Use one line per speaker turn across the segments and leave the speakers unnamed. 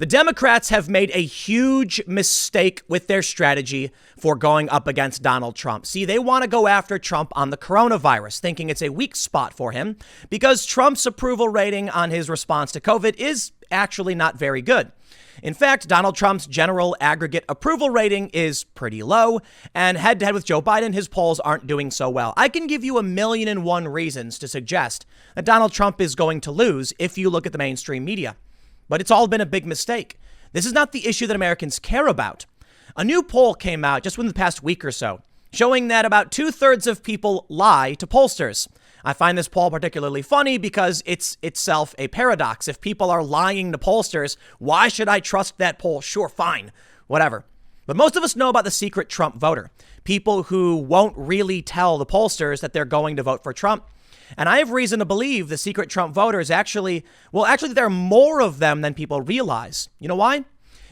The Democrats have made a huge mistake with their strategy for going up against Donald Trump. See, they want to go after Trump on the coronavirus, thinking it's a weak spot for him because Trump's approval rating on his response to COVID is actually not very good. In fact, Donald Trump's general aggregate approval rating is pretty low, and head-to-head with Joe Biden, his polls aren't doing so well. I can give you 1,000,001 reasons to suggest that Donald Trump is going to lose if you look at the mainstream media. But it's all been a big mistake. This is not the issue that Americans care about. A new poll came out just within the past week or so, showing that about 2/3 of people lie to pollsters. I find this poll particularly funny because it's itself a paradox. If people are lying to pollsters, why should I trust that poll? Sure, fine, whatever. But most of us know about the secret Trump voter, people who won't really tell the pollsters that they're going to vote for Trump. And I have reason to believe the secret Trump voters actually, there are more of them than people realize. You know why?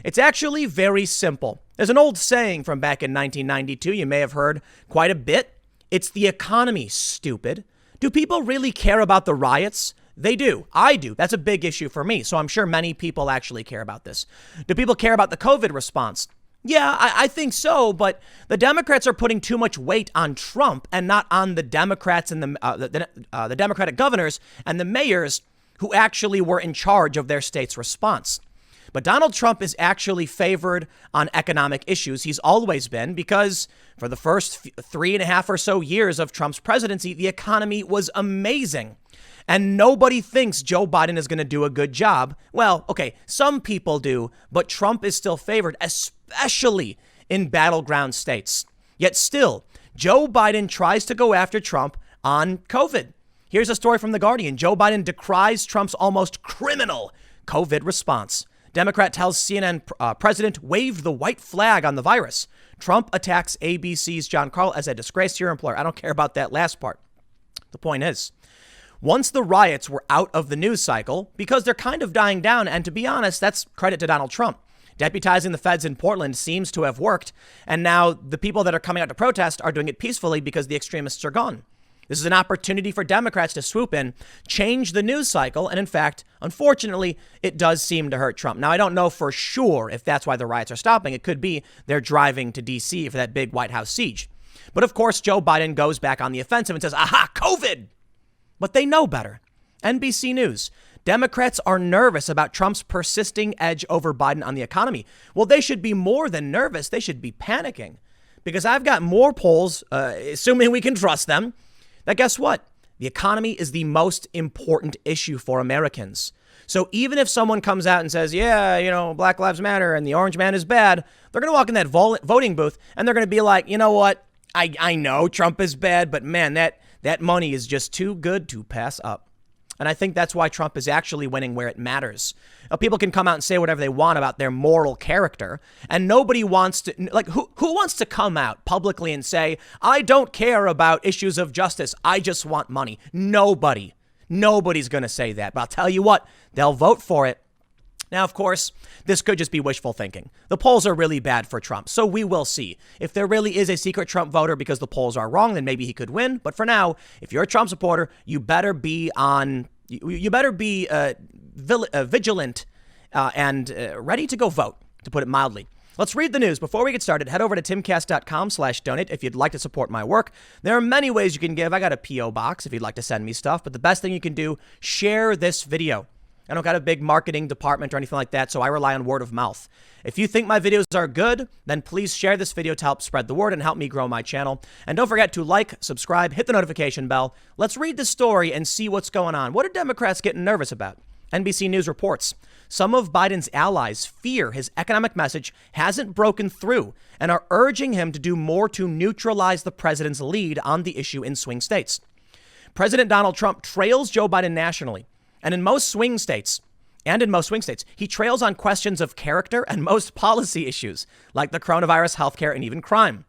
It's actually very simple. There's an old saying from back in 1992 you may have heard quite a bit. It's the economy, stupid. Do people really care about the riots? They do. I do. That's a big issue for me. So I'm sure many people actually care about this. Do people care about the COVID response? Yeah, I think so. But the Democrats are putting too much weight on Trump and not on the Democrats and the Democratic governors and the mayors who actually were in charge of their state's response. But Donald Trump is actually favored on economic issues. He's always been, because for the first 3.5 or so years of Trump's presidency, the economy was amazing. And nobody thinks Joe Biden is going to do a good job. Well, okay, some people do, but Trump is still favored, especially in battleground states. Yet still, Joe Biden tries to go after Trump on COVID. Here's a story from The Guardian. Joe Biden decries Trump's almost criminal COVID response. Democrat tells CNN president waved the white flag on the virus. Trump attacks ABC's John Carl as a disgrace to your employer. I don't care about that last part. The point is, once the riots were out of the news cycle, because they're kind of dying down, and to be honest, that's credit to Donald Trump. Deputizing the feds in Portland seems to have worked, and now the people that are coming out to protest are doing it peacefully because the extremists are gone. This is an opportunity for Democrats to swoop in, change the news cycle, and in fact, unfortunately, it does seem to hurt Trump. Now, I don't know for sure if that's why the riots are stopping. It could be they're driving to D.C. for that big White House siege. But of course, Joe Biden goes back on the offensive and says, aha, COVID! But they know better. NBC News. Democrats are nervous about Trump's persisting edge over Biden on the economy. Well, they should be more than nervous. They should be panicking. Because I've got more polls, assuming we can trust them, that guess what? The economy is the most important issue for Americans. So even if someone comes out and says, yeah, Black Lives Matter and the orange man is bad, they're going to walk in that voting booth and they're going to be like, you know what? I know Trump is bad, but man, that money is just too good to pass up. And I think that's why Trump is actually winning where it matters. People can come out and say whatever they want about their moral character, and nobody wants to, who wants to come out publicly and say, I don't care about issues of justice, I just want money? Nobody. Nobody's going to say that. But I'll tell you what, they'll vote for it. Now, of course, this could just be wishful thinking. The polls are really bad for Trump, so we will see. If there really is a secret Trump voter because the polls are wrong, then maybe he could win. But for now, if you're a Trump supporter, you better be vigilant and ready to go vote, to put it mildly. Let's read the news. Before we get started, head over to timcast.com/donate if you'd like to support my work. There are many ways you can give. I got a P.O. box if you'd like to send me stuff, but the best thing you can do, share this video. I don't got a big marketing department or anything like that, so I rely on word of mouth. If you think my videos are good, then please share this video to help spread the word and help me grow my channel. And don't forget to like, subscribe, hit the notification bell. Let's read the story and see what's going on. What are Democrats getting nervous about? NBC News reports some of Biden's allies fear his economic message hasn't broken through and are urging him to do more to neutralize the president's lead on the issue in swing states. President Donald Trump trails Joe Biden nationally. And in most swing states, he trails on questions of character and most policy issues like the coronavirus, healthcare, and even crime.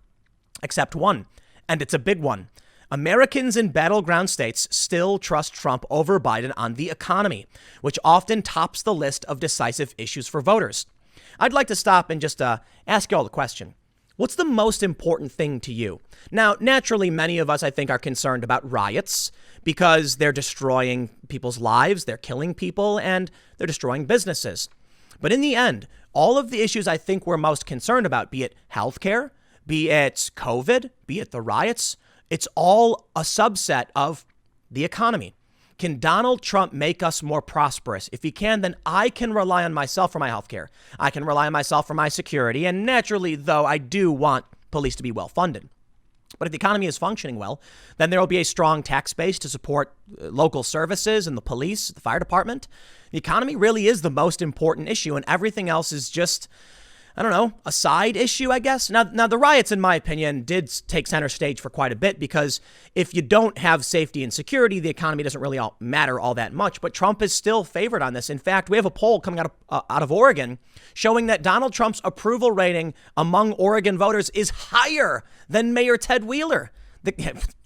Except one, and it's a big one. Americans in battleground states still trust Trump over Biden on the economy, which often tops the list of decisive issues for voters. I'd like to stop and just ask you all the question. What's the most important thing to you? Now, naturally, many of us, I think, are concerned about riots because they're destroying people's lives, they're killing people, and they're destroying businesses. But in the end, all of the issues I think we're most concerned about, be it healthcare, be it COVID, be it the riots, it's all a subset of the economy. Can Donald Trump make us more prosperous? If he can, then I can rely on myself for my healthcare. I can rely on myself for my security. And naturally, though, I do want police to be well funded. But if the economy is functioning well, then there will be a strong tax base to support local services and the police, the fire department. The economy really is the most important issue, and everything else is just, I don't know, a side issue, I guess. Now, the riots, in my opinion, did take center stage for quite a bit, because if you don't have safety and security, the economy doesn't really matter all that much. But Trump is still favored on this. In fact, we have a poll coming out of Oregon showing that Donald Trump's approval rating among Oregon voters is higher than Mayor Ted Wheeler.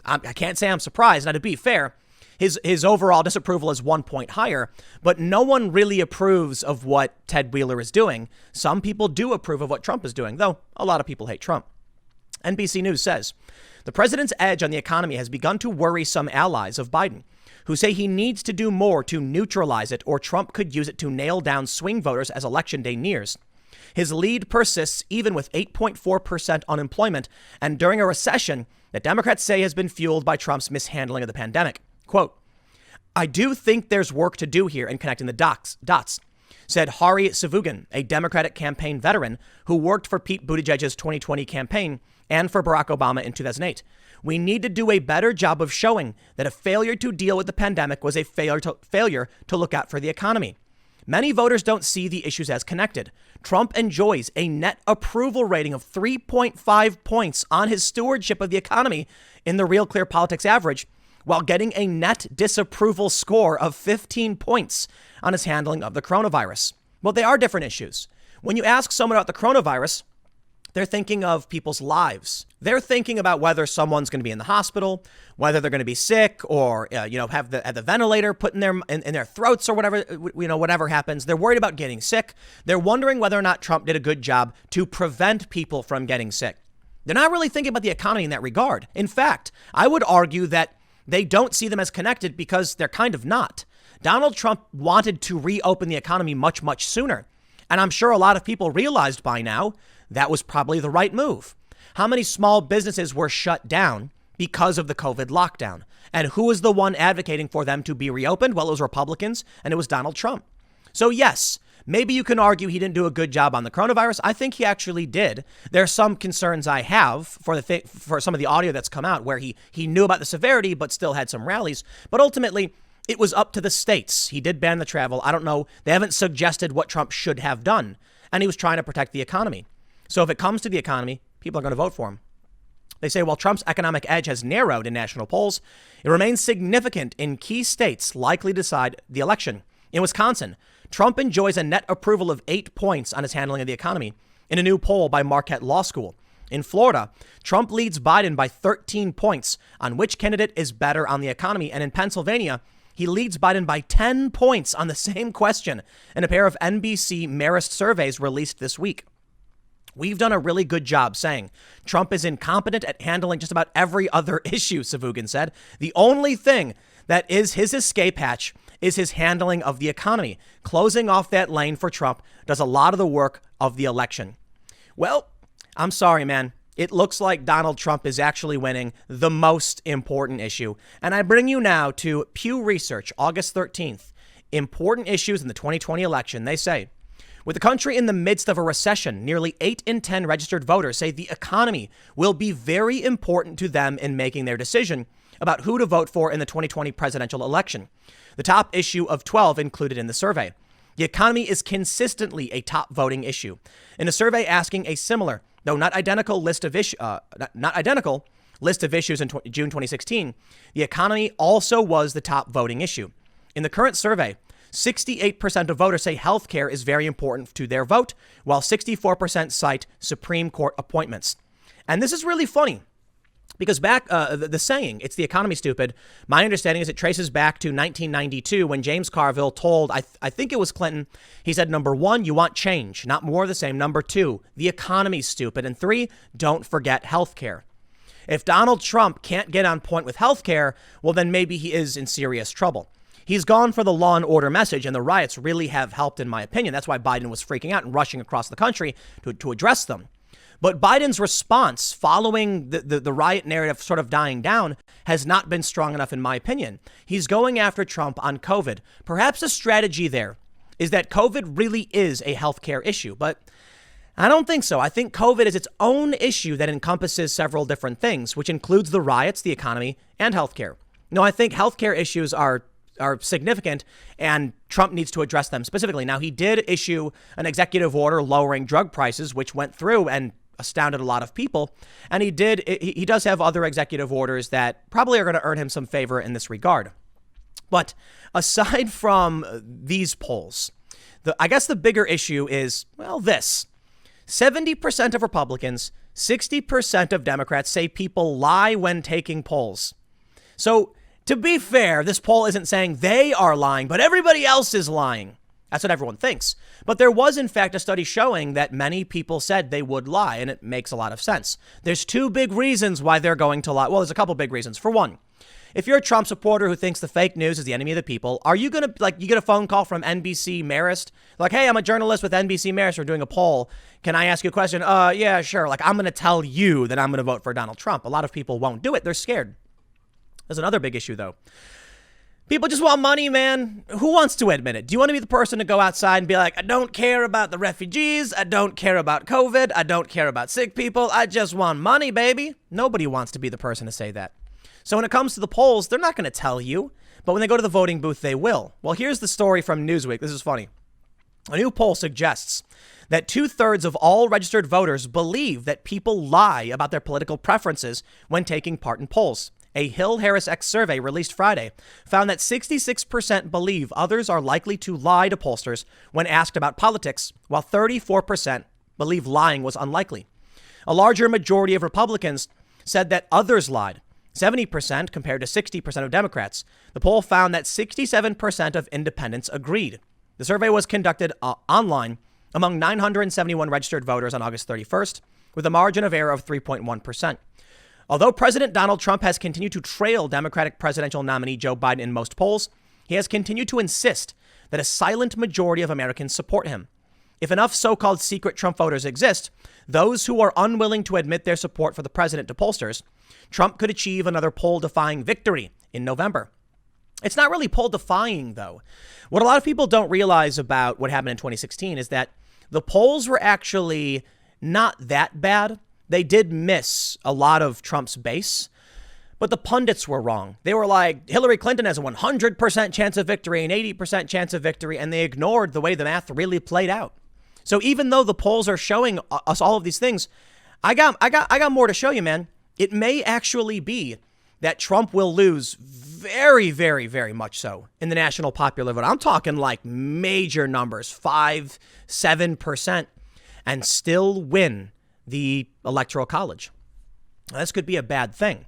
I can't say I'm surprised. Now, to be fair, his overall disapproval is 1 point higher, but no one really approves of what Ted Wheeler is doing. Some people do approve of what Trump is doing, though a lot of people hate Trump. NBC News says, the president's edge on the economy has begun to worry some allies of Biden, who say he needs to do more to neutralize it, or Trump could use it to nail down swing voters as Election Day nears. His lead persists even with 8.4% unemployment, and during a recession that Democrats say has been fueled by Trump's mishandling of the pandemic. Quote, I do think there's work to do here in connecting the dots, said Hari Savugan, a Democratic campaign veteran who worked for Pete Buttigieg's 2020 campaign and for Barack Obama in 2008. We need to do a better job of showing that a failure to deal with the pandemic was a failure to look out for the economy. Many voters don't see the issues as connected. Trump enjoys a net approval rating of 3.5 points on his stewardship of the economy in the Real Clear Politics average, while getting a net disapproval score of 15 points on his handling of the coronavirus. Well, they are different issues. When you ask someone about the coronavirus, they're thinking of people's lives. They're thinking about whether someone's going to be in the hospital, whether they're going to be sick, or have the ventilator put in their throats, or whatever happens. They're worried about getting sick. They're wondering whether or not Trump did a good job to prevent people from getting sick. They're not really thinking about the economy in that regard. In fact, I would argue that they don't see them as connected because they're kind of not. Donald Trump wanted to reopen the economy much, much sooner. And I'm sure a lot of people realized by now that was probably the right move. How many small businesses were shut down because of the COVID lockdown? And who was the one advocating for them to be reopened? Well, it was Republicans, and it was Donald Trump. So yes, maybe you can argue he didn't do a good job on the coronavirus. I think he actually did. There are some concerns I have for some of the audio that's come out where he knew about the severity, but still had some rallies. But ultimately, it was up to the states. He did ban the travel. I don't know. They haven't suggested what Trump should have done. And he was trying to protect the economy. So if it comes to the economy, people are going to vote for him. They say while Trump's economic edge has narrowed in national polls, it remains significant in key states likely to decide the election. In Wisconsin, Trump enjoys a net approval of 8 points on his handling of the economy in a new poll by Marquette Law School. In Florida, Trump leads Biden by 13 points on which candidate is better on the economy. And in Pennsylvania, he leads Biden by 10 points on the same question in a pair of NBC Marist surveys released this week. We've done a really good job saying Trump is incompetent at handling just about every other issue, Savugan said. The only thing that is his escape hatch is his handling of the economy. Closing off that lane for Trump does a lot of the work of the election. Well, I'm sorry, man. It looks like Donald Trump is actually winning the most important issue. And I bring you now to Pew Research, August 13th. Important issues in the 2020 election. They say, with the country in the midst of a recession, nearly 8 in 10 registered voters say the economy will be very important to them in making their decision about who to vote for in the 2020 presidential election. The top issue of 12 included in the survey. The economy is consistently a top voting issue. In a survey asking a similar, though not identical, list of issues in June 2016, the economy also was the top voting issue. In the current survey, 68% of voters say healthcare is very important to their vote, while 64% cite Supreme Court appointments. And this is really funny because back the saying, it's the economy, stupid. My understanding is it traces back to 1992 when James Carville told, I think it was Clinton, he said, number 1, you want change, not more of the same. Number 2, the economy's stupid. And 3, don't forget healthcare. If Donald Trump can't get on point with healthcare, well, then maybe he is in serious trouble. He's gone for the law and order message, and the riots really have helped, in my opinion. That's why Biden was freaking out and rushing across the country to address them. But Biden's response following the riot narrative sort of dying down has not been strong enough, in my opinion. He's going after Trump on COVID. Perhaps a strategy there is that COVID really is a healthcare issue, but I don't think so. I think COVID is its own issue that encompasses several different things, which includes the riots, the economy, and healthcare. No, I think healthcare issues are significant, and Trump needs to address them specifically. Now, he did issue an executive order lowering drug prices, which went through and astounded a lot of people. And he does have other executive orders that probably are going to earn him some favor in this regard. But aside from these polls, I guess the bigger issue is, well, this. 70% of Republicans, 60% of Democrats say people lie when taking polls. So to be fair, this poll isn't saying they are lying, but everybody else is lying. That's what everyone thinks. But there was, in fact, a study showing that many people said they would lie, and it makes a lot of sense. There's two big reasons why they're going to lie. Well, there's a couple big reasons. For one, if you're a Trump supporter who thinks the fake news is the enemy of the people, are you going to, you get a phone call from NBC Marist? Like, hey, I'm a journalist with NBC Marist. We're doing a poll. Can I ask you a question? Yeah, sure. Like, I'm going to tell you that I'm going to vote for Donald Trump. A lot of people won't do it. They're scared. There's another big issue, though. People just want money, man. Who wants to admit it? Do you want to be the person to go outside and be like, I don't care about the refugees. I don't care about COVID. I don't care about sick people. I just want money, baby. Nobody wants to be the person to say that. So when it comes to the polls, they're not going to tell you. But when they go to the voting booth, they will. Well, here's the story from Newsweek. This is funny. A new poll suggests that 2/3 of all registered voters believe that people lie about their political preferences when taking part in polls. A Hill-Harris-X survey released Friday found that 66% believe others are likely to lie to pollsters when asked about politics, while 34% believe lying was unlikely. A larger majority of Republicans said that others lied, 70% compared to 60% of Democrats. The poll found that 67% of independents agreed. The survey was conducted online among 971 registered voters on August 31st, with a margin of error of 3.1%. Although President Donald Trump has continued to trail Democratic presidential nominee Joe Biden in most polls, he has continued to insist that a silent majority of Americans support him. If enough so-called secret Trump voters exist, those who are unwilling to admit their support for the president to pollsters, Trump could achieve another poll-defying victory in November. It's not really poll-defying, though. What a lot of people don't realize about what happened in 2016 is that the polls were actually not that bad. They did miss a lot of Trump's base, but the pundits were wrong. They were like, Hillary Clinton has a 100% chance of victory, an 80% chance of victory, and they ignored the way the math really played out. So even though the polls are showing us all of these things, I got more to show you, man. It may actually be that Trump will lose very, very, very much so in the national popular vote. I'm talking like major numbers, 5-7%, and still win the Electoral College. Now, this could be a bad thing.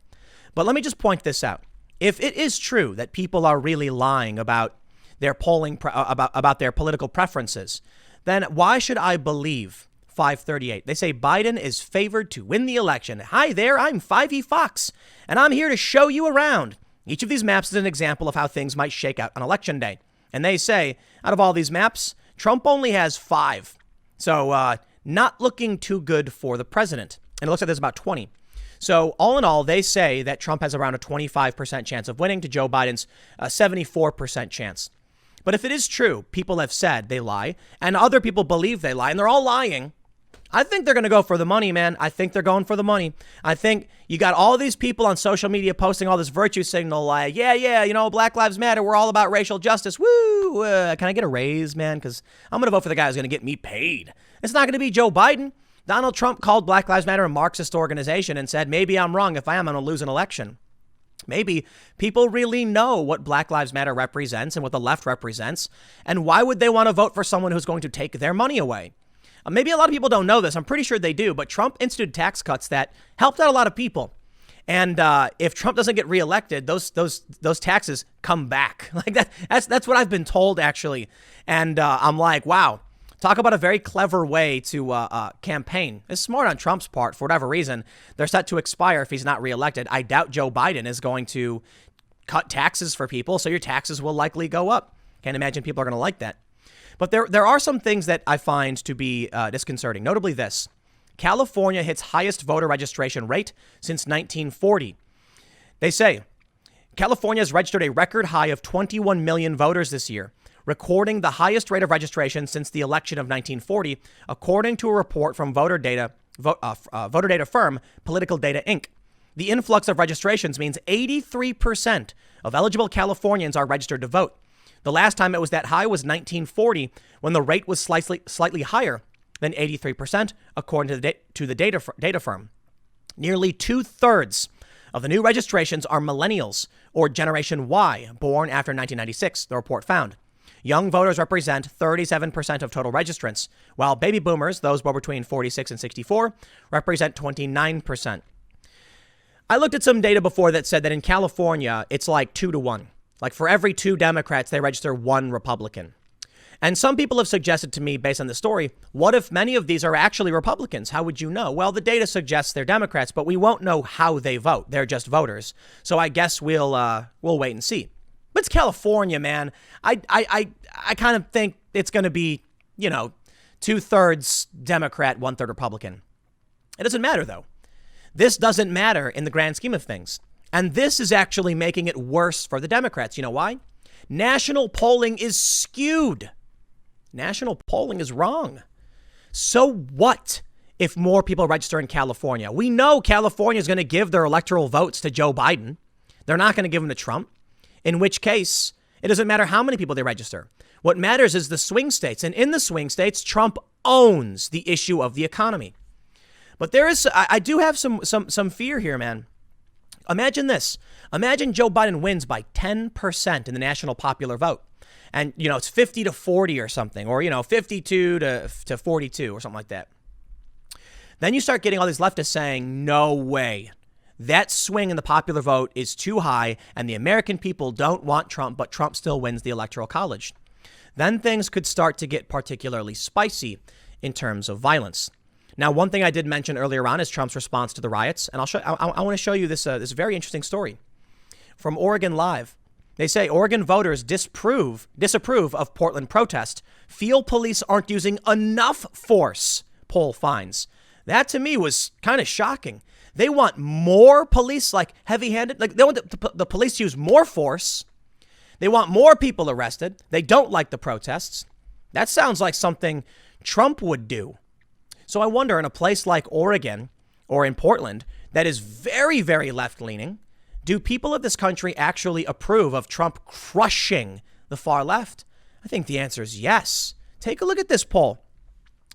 But let me just point this out. If it is true that people are really lying about their polling, about their political preferences, then why should I believe 538? They say Biden is favored to win the election. Hi there, I'm 5E Fox, and I'm here to show you around. Each of these maps is an example of how things might shake out on Election Day. And they say, out of all these maps, Trump only has 5. So, not looking too good for the president. And it looks like there's about 20. So all in all, they say that Trump has around a 25% chance of winning to Joe Biden's 74% chance. But if it is true, people have said they lie, and other people believe they lie, and they're all lying, I think they're going to go for the money, man. I think they're going for the money. I think you got all these people on social media posting all this virtue signal like, yeah, Black Lives Matter. We're all about racial justice. Woo! Can I get a raise, man? Because I'm going to vote for the guy who's going to get me paid. It's not going to be Joe Biden. Donald Trump called Black Lives Matter a Marxist organization and said, maybe I'm wrong. If I am, I'm going to lose an election. Maybe people really know what Black Lives Matter represents and what the left represents. And why would they want to vote for someone who's going to take their money away? Maybe a lot of people don't know this. I'm pretty sure they do. But Trump instituted tax cuts that helped out a lot of people. And if Trump doesn't get reelected, those taxes come back. Like that's what I've been told, actually. And I'm like, wow. Talk about a very clever way to campaign. It's smart on Trump's part. For whatever reason, they're set to expire if he's not reelected. I doubt Joe Biden is going to cut taxes for people, so your taxes will likely go up. Can't imagine people are going to like that. But there are some things that I find to be disconcerting, notably this. California hits highest voter registration rate since 1940. They say California has registered a record high of 21 million voters this year, recording the highest rate of registration since the election of 1940, according to a report from voter data firm Political Data Inc. The influx of registrations means 83% of eligible Californians are registered to vote. The last time it was that high was 1940, when the rate was slightly higher than 83%, according to the data firm. Nearly 2/3 of the new registrations are millennials, or Generation Y, born after 1996, the report found. Young voters represent 37% of total registrants, while baby boomers, those born between 46 and 64, represent 29%. I looked at some data before that said that in California, it's like 2-1. Like for every 2 Democrats, they register 1 Republican. And some people have suggested to me, based on the story, what if many of these are actually Republicans? How would you know? Well, the data suggests they're Democrats, but we won't know how they vote. They're just voters. So I guess we'll wait and see. But it's California, man. I kind of think it's going to be, 2/3 Democrat, 1/3 Republican. It doesn't matter, though. This doesn't matter in the grand scheme of things. And this is actually making it worse for the Democrats. You know why? National polling is skewed. National polling is wrong. So what if more people register in California? We know California is going to give their electoral votes to Joe Biden. They're not going to give them to Trump, in which case it doesn't matter how many people they register. What matters is the swing states. And in the swing states, Trump owns the issue of the economy. But I do have some fear here, man. Imagine this. Imagine Joe Biden wins by 10% in the national popular vote. And, it's 50-40 or something, or, 52 to 42 or something like that. Then you start getting all these leftists saying, no way. That swing in the popular vote is too high, and the American people don't want Trump, but Trump still wins the Electoral College. Then things could start to get particularly spicy in terms of violence. Now, one thing I did mention earlier on is Trump's response to the riots, and I want to show you this very interesting story from Oregon Live. They say Oregon voters disapprove of Portland protest, feel police aren't using enough force, poll finds. That to me was kind of shocking. They want more police, like heavy-handed, like they want the police to use more force. They want more people arrested. They don't like the protests. That sounds like something Trump would do. So I wonder, in a place like Oregon or in Portland that is very, very left-leaning, do people of this country actually approve of Trump crushing the far left? I think the answer is yes. Take a look at this poll.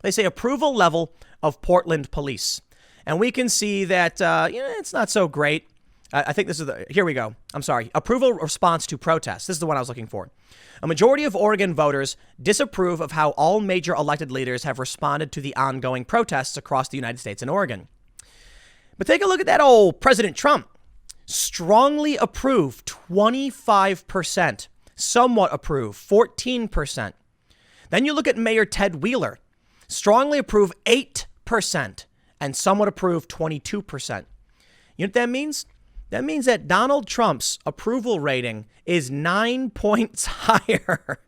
They say approval level of Portland police. And we can see that, it's not so great. I think this is here we go. I'm sorry. Approval response to protests. This is the one I was looking for. A majority of Oregon voters disapprove of how all major elected leaders have responded to the ongoing protests across the United States and Oregon. But take a look at that old President Trump. Strongly approve, 25%. Somewhat approve, 14%. Then you look at Mayor Ted Wheeler. Strongly approve, 8%. And somewhat approve, 22%. You know what that means? That means that Donald Trump's approval rating is 9 points higher.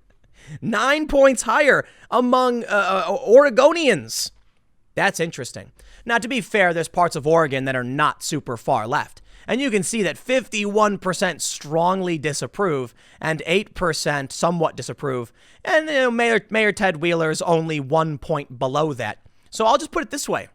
9 points higher among Oregonians. That's interesting. Now, to be fair, there's parts of Oregon that are not super far left. And you can see that 51% strongly disapprove and 8% somewhat disapprove. And Mayor Ted Wheeler's only 1 point below that. So I'll just put it this way.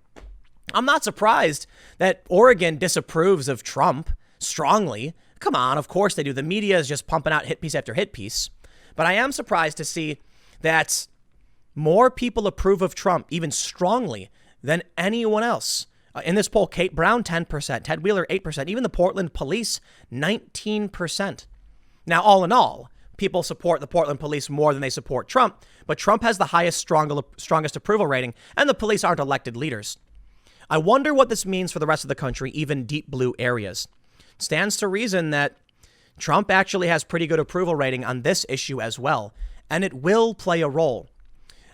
I'm not surprised that Oregon disapproves of Trump strongly. Come on, of course they do. The media is just pumping out hit piece after hit piece. But I am surprised to see that more people approve of Trump even strongly than anyone else. In this poll, Kate Brown, 10%, Ted Wheeler, 8%, even the Portland police, 19%. Now, all in all, people support the Portland police more than they support Trump, but Trump has the highest, strongest approval rating, and the police aren't elected leaders. I wonder what this means for the rest of the country, even deep blue areas. Stands to reason that Trump actually has pretty good approval rating on this issue as well, and it will play a role.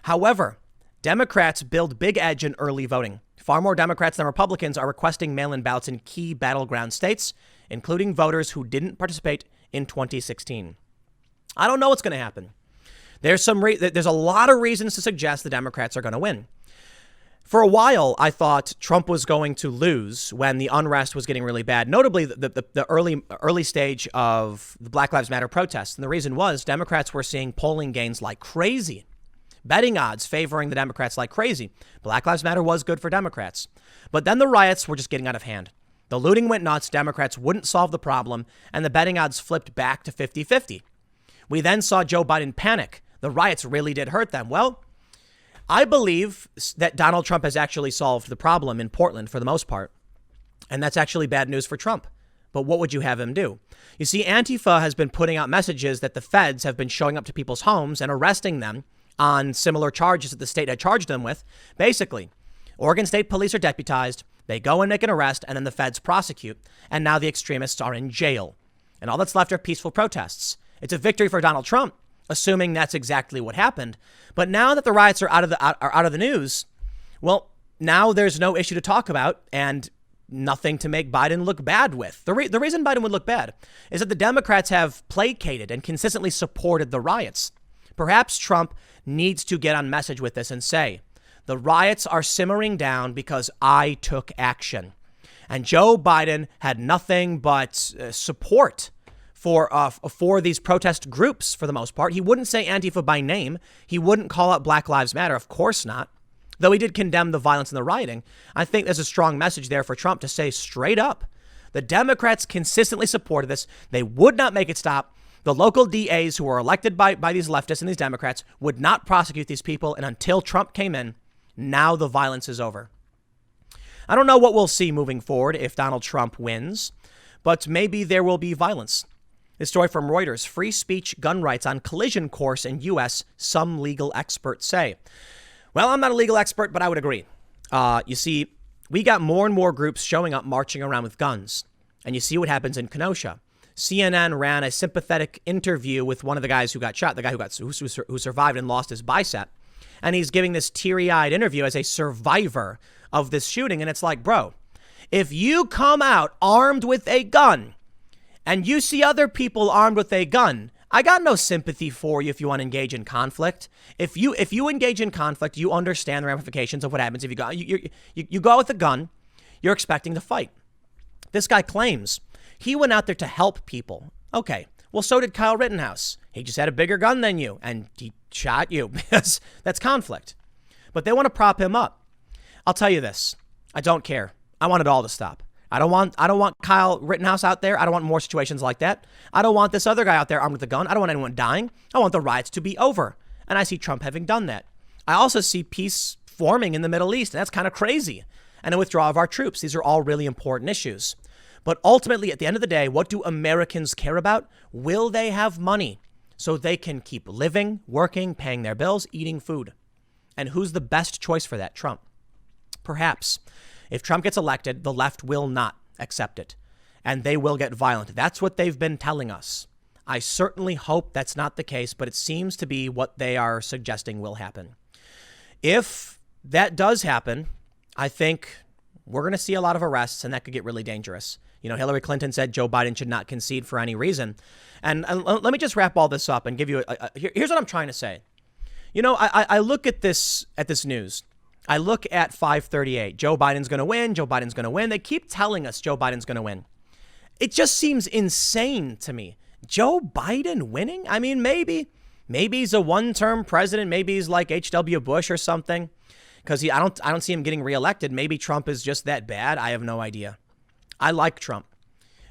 However, Democrats build big edge in early voting. Far more Democrats than Republicans are requesting mail-in ballots in key battleground states, including voters who didn't participate in 2016. I don't know what's going to happen. There's a lot of reasons to suggest the Democrats are going to win. For a while, I thought Trump was going to lose when the unrest was getting really bad, notably the early stage of the Black Lives Matter protests. And the reason was Democrats were seeing polling gains like crazy, betting odds favoring the Democrats like crazy. Black Lives Matter was good for Democrats. But then the riots were just getting out of hand. The looting went nuts. Democrats wouldn't solve the problem, and the betting odds flipped back to 50-50. We then saw Joe Biden panic. The riots really did hurt them. Well, I believe that Donald Trump has actually solved the problem in Portland for the most part. And that's actually bad news for Trump. But what would you have him do? You see, Antifa has been putting out messages that the feds have been showing up to people's homes and arresting them on similar charges that the state had charged them with. Basically, Oregon State Police are deputized. They go and make an arrest, and then the feds prosecute. And now the extremists are in jail. And all that's left are peaceful protests. It's a victory for Donald Trump, assuming that's exactly what happened. But now that the riots are out of the news, well, now there's no issue to talk about and nothing to make Biden look bad with. The reason Biden would look bad is that the Democrats have placated and consistently supported the riots. Perhaps Trump needs to get on message with this and say, the riots are simmering down because I took action. And Joe Biden had nothing but support for these protest groups for the most part. He wouldn't say Antifa by name. He wouldn't call out Black Lives Matter. Of course not. Though he did condemn the violence and the rioting. I think there's a strong message there for Trump to say straight up. The Democrats consistently supported this. They would not make it stop. The local DAs who were elected by these leftists and these Democrats would not prosecute these people. And until Trump came in, now the violence is over. I don't know what we'll see moving forward if Donald Trump wins, but maybe there will be violence. This story from Reuters, free speech gun rights on collision course in U.S., some legal experts say. Well, I'm not a legal expert, but I would agree. You see, we got more and more groups showing up marching around with guns. And you see what happens in Kenosha. CNN ran a sympathetic interview with one of the guys who got shot, the guy who survived and lost his bicep. And he's giving this teary-eyed interview as a survivor of this shooting. And it's like, bro, if you come out armed with a gun and you see other people armed with a gun, I got no sympathy for you if you want to engage in conflict. If you engage in conflict, you understand the ramifications of what happens if you go out with a gun, you're expecting to fight. This guy claims he went out there to help people. Okay, well, so did Kyle Rittenhouse. He just had a bigger gun than you, and he shot you because that's conflict. But they want to prop him up. I'll tell you this. I don't care. I want it all to stop. I don't want Kyle Rittenhouse out there. I don't want more situations like that. I don't want this other guy out there armed with a gun. I don't want anyone dying. I want the riots to be over. And I see Trump having done that. I also see peace forming in the Middle East, and that's kind of crazy. And a withdrawal of our troops. These are all really important issues. But ultimately, at the end of the day, what do Americans care about? Will they have money so they can keep living, working, paying their bills, eating food? And who's the best choice for that? Trump. Perhaps. If Trump gets elected, the left will not accept it, and they will get violent. That's what they've been telling us. I certainly hope that's not the case, but it seems to be what they are suggesting will happen. If that does happen, I think we're going to see a lot of arrests, and that could get really dangerous. You know, Hillary Clinton said Joe Biden should not concede for any reason. And let me just wrap all this up and give you here's what I'm trying to say. You know, I look at this news. I look at 538. Joe Biden's going to win. Joe Biden's going to win. They keep telling us Joe Biden's going to win. It just seems insane to me. Joe Biden winning? I mean, maybe he's a one-term president. Maybe he's like H.W. Bush or something. Because I don't see him getting reelected. Maybe Trump is just that bad. I have no idea. I like Trump.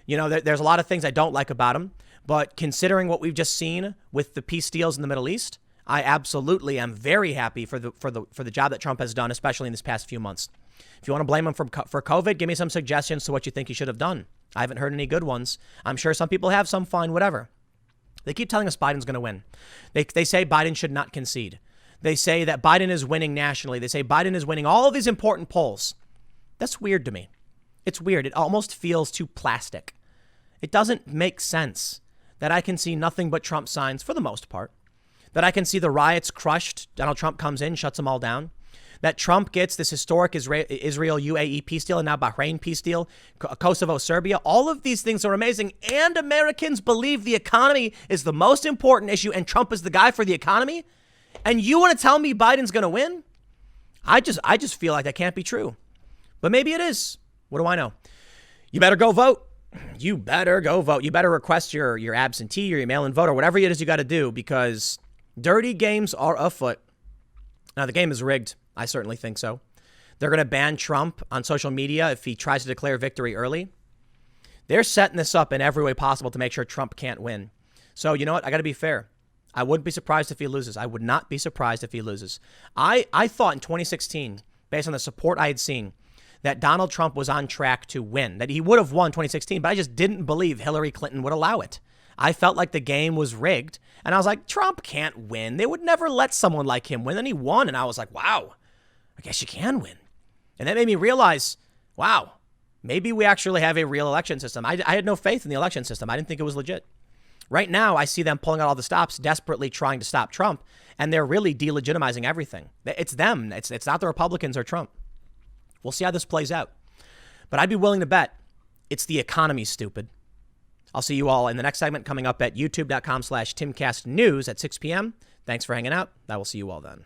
You know, there's a lot of things I don't like about him. But considering what we've just seen with the peace deals in the Middle East, I absolutely am very happy for the job that Trump has done, especially in this past few months. If you want to blame him for COVID, give me some suggestions to what you think he should have done. I haven't heard any good ones. I'm sure some people have, some fine, whatever. They keep telling us Biden's going to win. They say Biden should not concede. They say that Biden is winning nationally. They say Biden is winning all of these important polls. That's weird to me. It's weird. It almost feels too plastic. It doesn't make sense that I can see nothing but Trump signs for the most part. That I can see the riots crushed. Donald Trump comes in, shuts them all down. that Trump gets this historic Israel UAE peace deal and now Bahrain peace deal, Kosovo, Serbia. All of these things are amazing. And Americans believe the economy is the most important issue and Trump is the guy for the economy. And you want to tell me Biden's going to win? I just feel like that can't be true. But maybe it is. What do I know? You better go vote. You better go vote. You better request your absentee or your mail-in vote or whatever it is you got to do because dirty games are afoot. Now, the game is rigged. I certainly think so. They're going to ban Trump on social media if he tries to declare victory early. They're setting this up in every way possible to make sure Trump can't win. So, you know what? I got to be fair. I wouldn't be surprised if he loses. I would not be surprised if he loses. I thought in 2016, based on the support I had seen, that Donald Trump was on track to win, that he would have won 2016, but I just didn't believe Hillary Clinton would allow it. I felt like the game was rigged, and I was like, Trump can't win. They would never let someone like him win. Then he won, and I was like, wow, I guess you can win. And that made me realize, wow, maybe we actually have a real election system. I had no faith in the election system. I didn't think it was legit. Right now, I see them pulling out all the stops, desperately trying to stop Trump, and they're really delegitimizing everything. It's them. It's not the Republicans or Trump. We'll see how this plays out. But I'd be willing to bet it's the economy, stupid. I'll see you all in the next segment coming up at youtube.com/TimCastNews at 6 p.m. Thanks for hanging out. I will see you all then.